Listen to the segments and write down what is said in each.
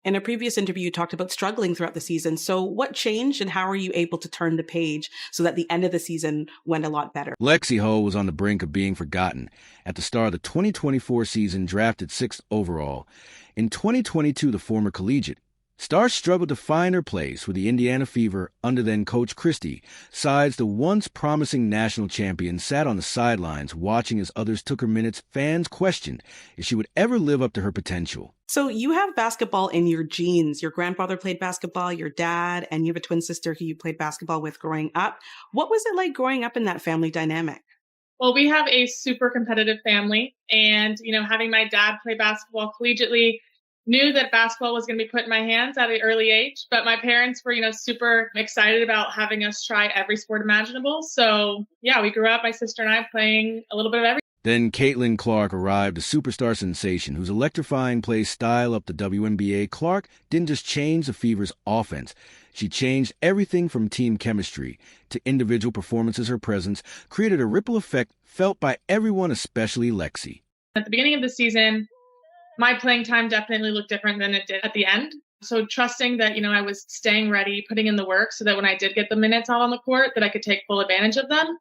In a previous interview, you talked about struggling throughout the season. So what changed and how are you able to turn the page so that the end of the season went a lot better? Lexie Hull was on the brink of being forgotten at the start of the 2024 season, drafted 6th overall. In 2022, the former collegiate star struggled to find her place with the Indiana Fever under then-coach Christie. Sides, the once promising national champion, sat on the sidelines watching as others took her minutes. Fans questioned if she would ever live up to her potential. So you have basketball in your genes. Your grandfather played basketball, your dad, and you have a twin sister who you played basketball with growing up. What was it like growing up in that family dynamic? Well, we have a super competitive family, and, having my dad play basketball collegiately, knew that basketball was going to be put in my hands at an early age, but my parents were, super excited about having us try every sport imaginable. So yeah, we grew up, my sister and I, playing a little bit of everything. Then Caitlin Clark arrived, a superstar sensation whose electrifying play style up the WNBA. Clark didn't just change the Fever's offense. She changed everything from team chemistry to individual performances. Her presence created a ripple effect felt by everyone, especially Lexie. At the beginning of the season, my playing time definitely looked different than it did at the end. So trusting that, I was staying ready, putting in the work so that when I did get the minutes out on the court, that I could take full advantage of them.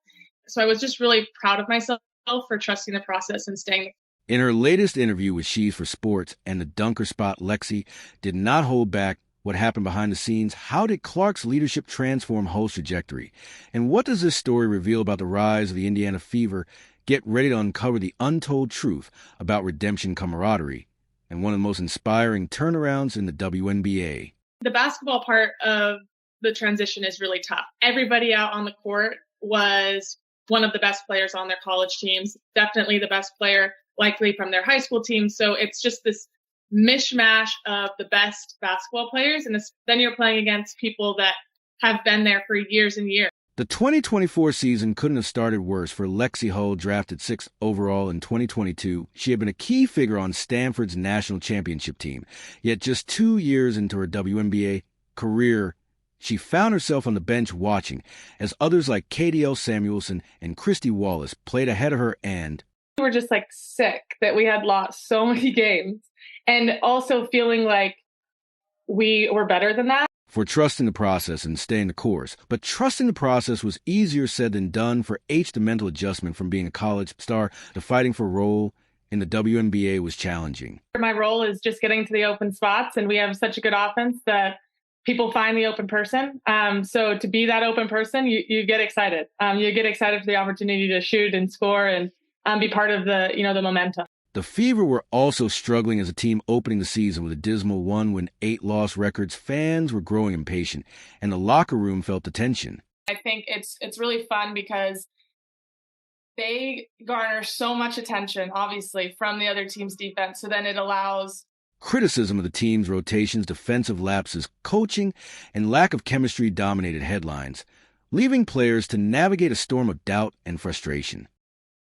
So I was just really proud of myself for trusting the process and staying. In her latest interview with She's for Sports and the Dunker Spot, Lexie did not hold back what happened behind the scenes. How did Clark's leadership transform Hull's trajectory? And what does this story reveal about the rise of the Indiana Fever? Get ready to uncover the untold truth about redemption, camaraderie, and one of the most inspiring turnarounds in the WNBA. The basketball part of the transition is really tough. Everybody out on the court was one of the best players on their college teams, definitely the best player likely from their high school team. So it's just this mishmash of the best basketball players. And then you're playing against people that have been there for years and years. The 2024 season couldn't have started worse for Lexie Hull, drafted 6th overall in 2022. She had been a key figure on Stanford's national championship team. Yet just 2 years into her WNBA career, she found herself on the bench watching as others like KDL Samuelson and Christy Wallace played ahead of her, and we were just sick that we had lost so many games and also feeling like we were better than that. For trusting the process and staying the course. But trusting the process was easier said than done. For H, the mental adjustment from being a college star to fighting for a role in the WNBA was challenging. My role is just getting to the open spots, and we have such a good offense that people find the open person. So to be that open person, you get excited. You get excited for the opportunity to shoot and score and be part of the, the momentum. The Fever were also struggling as a team opening the season with a dismal 1-win, 8-loss records. Fans were growing impatient, and the locker room felt the tension. I think it's really fun because they garner so much attention, obviously, from the other team's defense. So then it allows criticism of the team's rotations, defensive lapses, coaching, and lack of chemistry dominated headlines, leaving players to navigate a storm of doubt and frustration.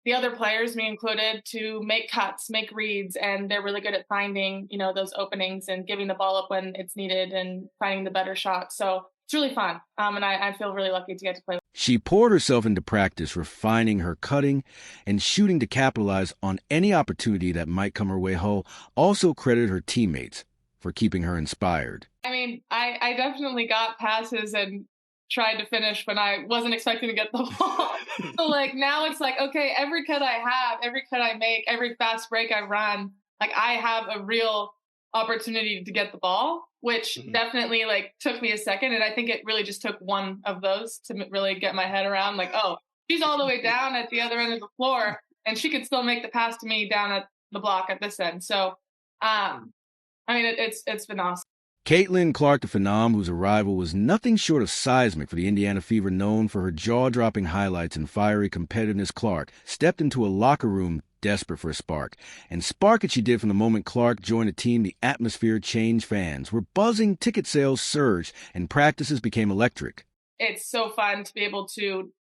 The other players, me included, to make cuts, make reads, and they're really good at finding, those openings and giving the ball up when it's needed and finding the better shot. So it's really fun, and I feel really lucky to get to play. She poured herself into practice, refining her cutting and shooting to capitalize on any opportunity that might come her way. Hull also credited her teammates for keeping her inspired. I definitely got passes and tried to finish when I wasn't expecting to get the ball. So now it's okay, every cut I have, every cut I make, every fast break I run, I have a real opportunity to get the ball, which definitely took me a second. And I think it really just took one of those to really get my head around oh, she's all the way down at the other end of the floor and she could still make the pass to me down at the block at this end. So, it's been awesome. Caitlin Clark, the phenom, whose arrival was nothing short of seismic for the Indiana Fever, known for her jaw-dropping highlights and fiery competitiveness. Clark stepped into a locker room desperate for a spark. And spark it she did from the moment Clark joined the team. The atmosphere changed. Fans were buzzing, ticket sales surged, and practices became electric. It's so fun to be able to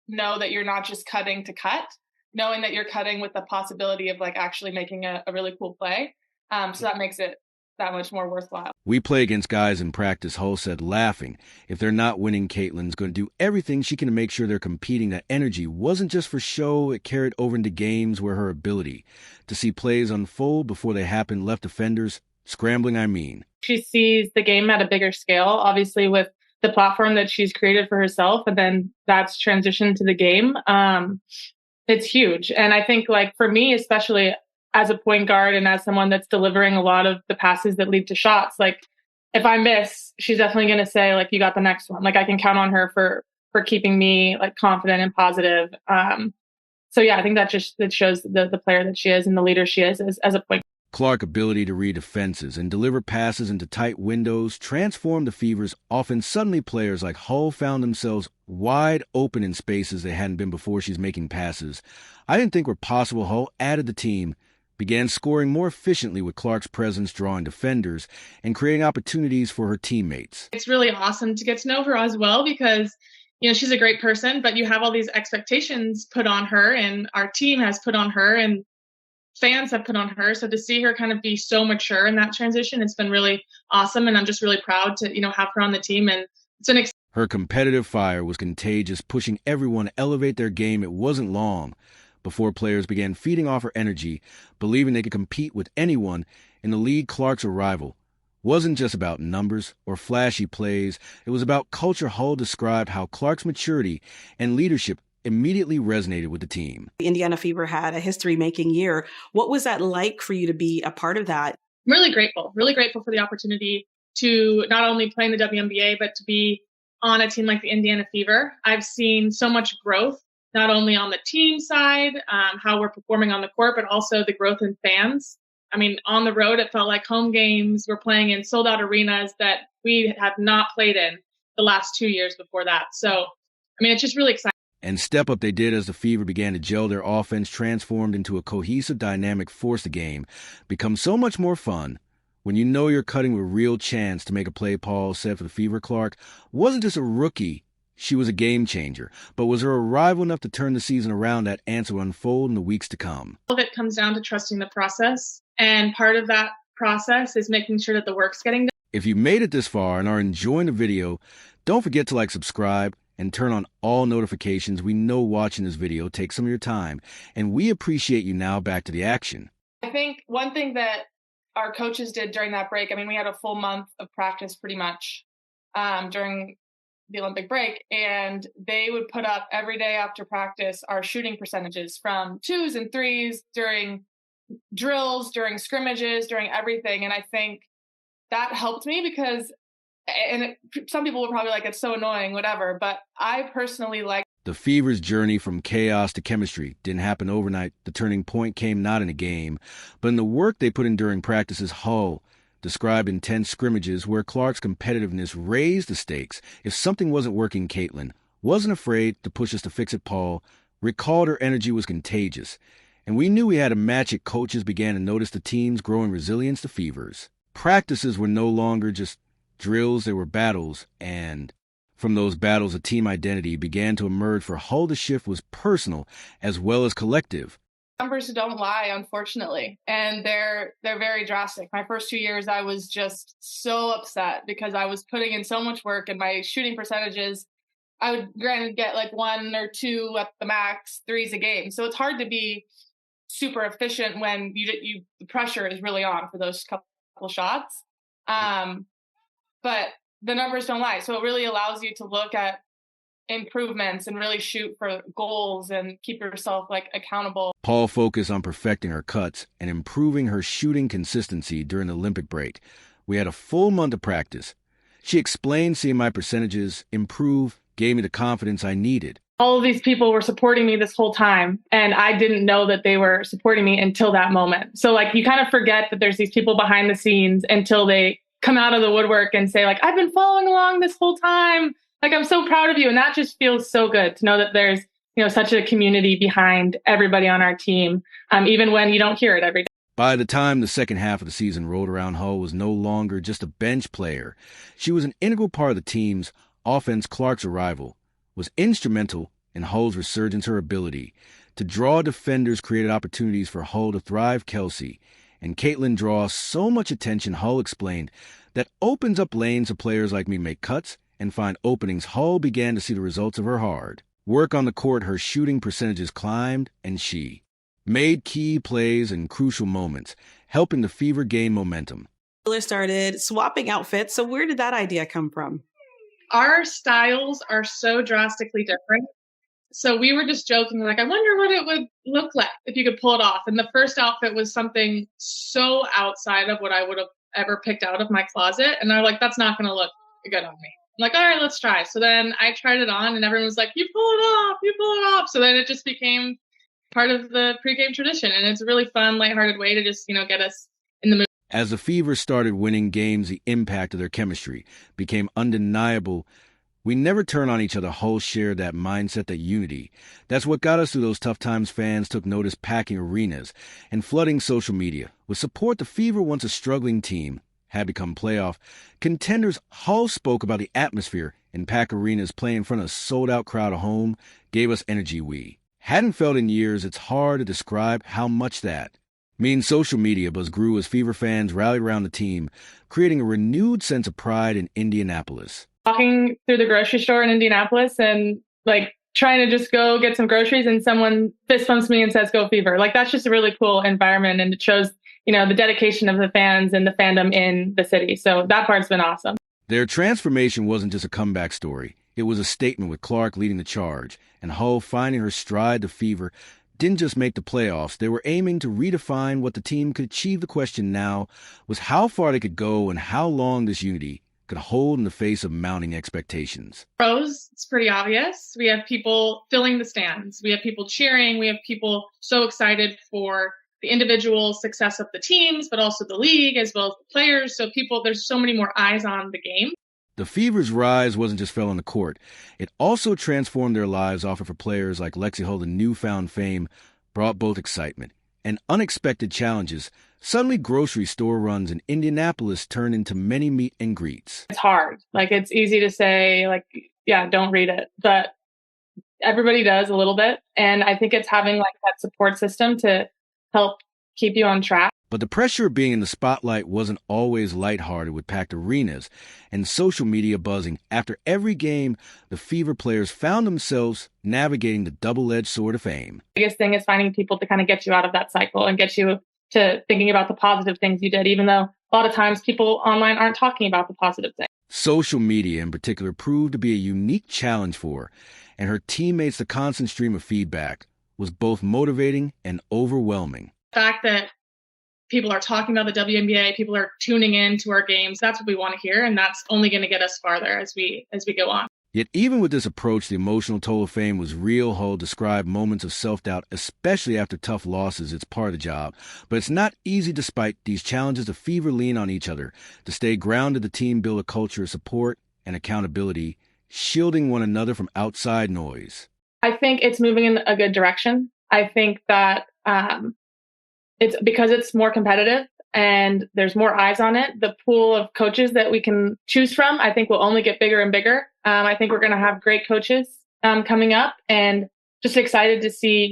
know that you're not just cutting to cut, knowing that you're cutting with the possibility of actually making a really cool play. So that makes it that much more worthwhile. We play against guys in practice, Hull said, laughing. If they're not winning, Caitlin's going to do everything she can to make sure they're competing. That energy wasn't just for show. It carried over into games where her ability to see plays unfold before they happened left defenders Scrambling, I mean. She sees the game at a bigger scale, obviously with the platform that she's created for herself, and then that's transitioned to the game. It's huge. And I think like for me, especially as a point guard and as someone that's delivering a lot of the passes that lead to shots, like if I miss, she's definitely going to say like, you got the next one. Like I can count on her for keeping me like confident and positive. So yeah, I think that shows the player that she is and the leader she is as a point. Clark's ability to read defenses and deliver passes into tight windows transformed the Fever's offense. Suddenly, players like Hull found themselves wide open in spaces they hadn't been before. She's making passes I didn't think were possible. Hull added the team, began scoring more efficiently with Clark's presence, drawing defenders and creating opportunities for her teammates. It's really awesome to get to know her as well because, you know, she's a great person, but you have all these expectations put on her and our team has put on her and fans have put on her. So to see her kind of be so mature in that transition, it's been really awesome. And I'm just really proud to, you know, have her on the team. And it's an Her competitive fire was contagious, pushing everyone to elevate their game. It wasn't long before players began feeding off her energy, believing they could compete with anyone in the league. Clark's arrival wasn't just about numbers or flashy plays. It was about culture. Hull described how Clark's maturity and leadership immediately resonated with the team. The Indiana Fever had a history-making year. What was that like for you to be a part of that? Really grateful for the opportunity to not only play in the WNBA, but to be on a team like the Indiana Fever. I've seen so much growth, not only on the team side, how we're performing on the court, but also the growth in fans. I mean, on the road, it felt like home games. We're playing in sold-out arenas that we have not played in the last 2 years before that. So, I mean, it's just really exciting. And step up they did as the Fever began to gel. Their offense transformed into a cohesive, dynamic force. The game becomes so much more fun when you know you're cutting with real chance to make a play. Paul said for the Fever, Clark wasn't just a rookie. She was a game changer, but was her arrival enough to turn the season around? That answer will unfold in the weeks to come. All of it comes down to trusting the process. And part of that process is making sure that the work's getting done. If you made it this far and are enjoying the video, don't forget to subscribe, and turn on all notifications. We know watching this video takes some of your time, and we appreciate you. Now back to the action. I think one thing that our coaches did during that break, I mean, we had a full month of practice pretty much during the Olympic break, and they would put up every day after practice our shooting percentages from 2s and 3s during drills, during scrimmages, during everything. And I think that helped me because some people will probably it's so annoying, whatever, but I personally like. The Fever's journey from chaos to chemistry didn't happen overnight. The turning point came not in a game, but in the work they put in during practices. Hull described intense scrimmages where Clark's competitiveness raised the stakes. If something wasn't working, Caitlin wasn't afraid to push us to fix it. Paul recalled her energy was contagious, and we knew we had to match it. Coaches began to notice the team's growing resilience. The Fever's practices were no longer just drills, they were battles, and from those battles, a team identity began to emerge. For Hull, the shift was personal as well as collective. Numbers don't lie, unfortunately, and they're very drastic. My first 2 years, I was just so upset because I was putting in so much work, and my shooting percentages, I would granted get 1 or 2 at the max, 3s a game. So it's hard to be super efficient when the pressure is really on for those couple shots. But the numbers don't lie. So it really allows you to look at improvements and really shoot for goals and keep yourself accountable. Paul focused on perfecting her cuts and improving her shooting consistency during the Olympic break. We had a full month of practice. She explained seeing my percentages improve gave me the confidence I needed. All of these people were supporting me this whole time, and I didn't know that they were supporting me until that moment. So you kind of forget that there's these people behind the scenes until they come out of the woodwork and say I've been following along this whole time. I'm so proud of you. And that just feels so good to know that there's, such a community behind everybody on our team, even when you don't hear it every day. By the time the second half of the season rolled around, Hull was no longer just a bench player. She was an integral part of the team's offense. Clark's arrival was instrumental in Hull's resurgence. Her ability to draw defenders created opportunities for Hull to thrive. Kelsey and Caitlin draw so much attention, Hull explained, that opens up lanes to players like me make cuts and find openings. Hull began to see the results of her hard work on the court. Her shooting percentages climbed, and she made key plays in crucial moments, helping the Fever gain momentum. Started swapping outfits. So where did that idea come from? Our styles are so drastically different. So we were just joking, like, I wonder what it would look like if you could pull it off. And the first outfit was something so outside of what I would have ever picked out of my closet. And they're like, that's not going to look good on me. I'm like, all right, let's try. So then I tried it on and everyone was like, you pull it off, you pull it off. So then it just became part of the pregame tradition. And it's a really fun, lighthearted way to just, get us in the mood. As the Fever started winning games, the impact of their chemistry became undeniable. We never turn on each other. Hull shared that mindset, that unity. That's what got us through those tough times. Fans took notice, packing arenas and flooding social media. With support, the Fever, once a struggling team, had become playoff contenders. Hull spoke about the atmosphere in pack arenas, playing in front of a sold-out crowd at home, gave us energy we hadn't felt in years. It's hard to describe how much that means. Social media buzz grew as Fever fans rallied around the team, creating a renewed sense of pride in Indianapolis. Walking through the grocery store in Indianapolis and trying to just go get some groceries and someone fist bumps me and says, "Go Fever." That's just a really cool environment. And it shows, the dedication of the fans and the fandom in the city. So that part's been awesome. Their transformation wasn't just a comeback story. It was a statement, with Clark leading the charge and Hull finding her stride. The Fever didn't just make the playoffs. They were aiming to redefine what the team could achieve. The question now was how far they could go and how long this unity could hold in the face of mounting expectations. Pros, it's pretty obvious. We have people filling the stands. We have people cheering. We have people so excited for the individual success of the teams, but also the league as well as the players. So there's so many more eyes on the game. The Fever's rise wasn't just fell on the court. It also transformed their lives, offered for players like Lexie Hull. The newfound fame brought both excitement and unexpected challenges. Suddenly, grocery store runs in Indianapolis turned into many meet and greets. It's hard. It's easy to say, don't read it. But everybody does a little bit. And I think it's having that support system to help keep you on track. But the pressure of being in the spotlight wasn't always lighthearted, with packed arenas and social media buzzing. After every game, the Fever players found themselves navigating the double-edged sword of fame. The biggest thing is finding people to kind of get you out of that cycle and get you to thinking about the positive things you did, even though a lot of times people online aren't talking about the positive things. Social media in particular proved to be a unique challenge for her, and her teammates. The constant stream of feedback was both motivating and overwhelming. The fact that people are talking about the WNBA, people are tuning in to our games, that's what we want to hear, and that's only going to get us farther as we go on. Yet even with this approach, the emotional toll of fame was real. Hull described moments of self-doubt, especially after tough losses. It's part of the job. But it's not easy. Despite these challenges, the Fever lean on each other to stay grounded. The team build a culture of support and accountability, shielding one another from outside noise. I think it's moving in a good direction. I think that it's because it's more competitive and there's more eyes on it. The pool of coaches that we can choose from, I think, will only get bigger and bigger. I think we're going to have great coaches coming up, and just excited to see,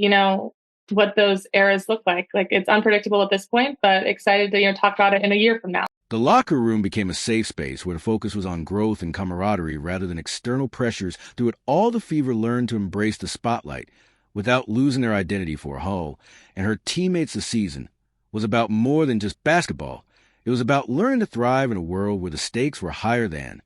what those eras look like. It's unpredictable at this point, but excited to, talk about it in a year from now. The locker room became a safe space where the focus was on growth and camaraderie rather than external pressures. Through it all, the Fever learned to embrace the spotlight without losing their identity. For Hull and her teammates, the season was about more than just basketball. It was about learning to thrive in a world where the stakes were higher than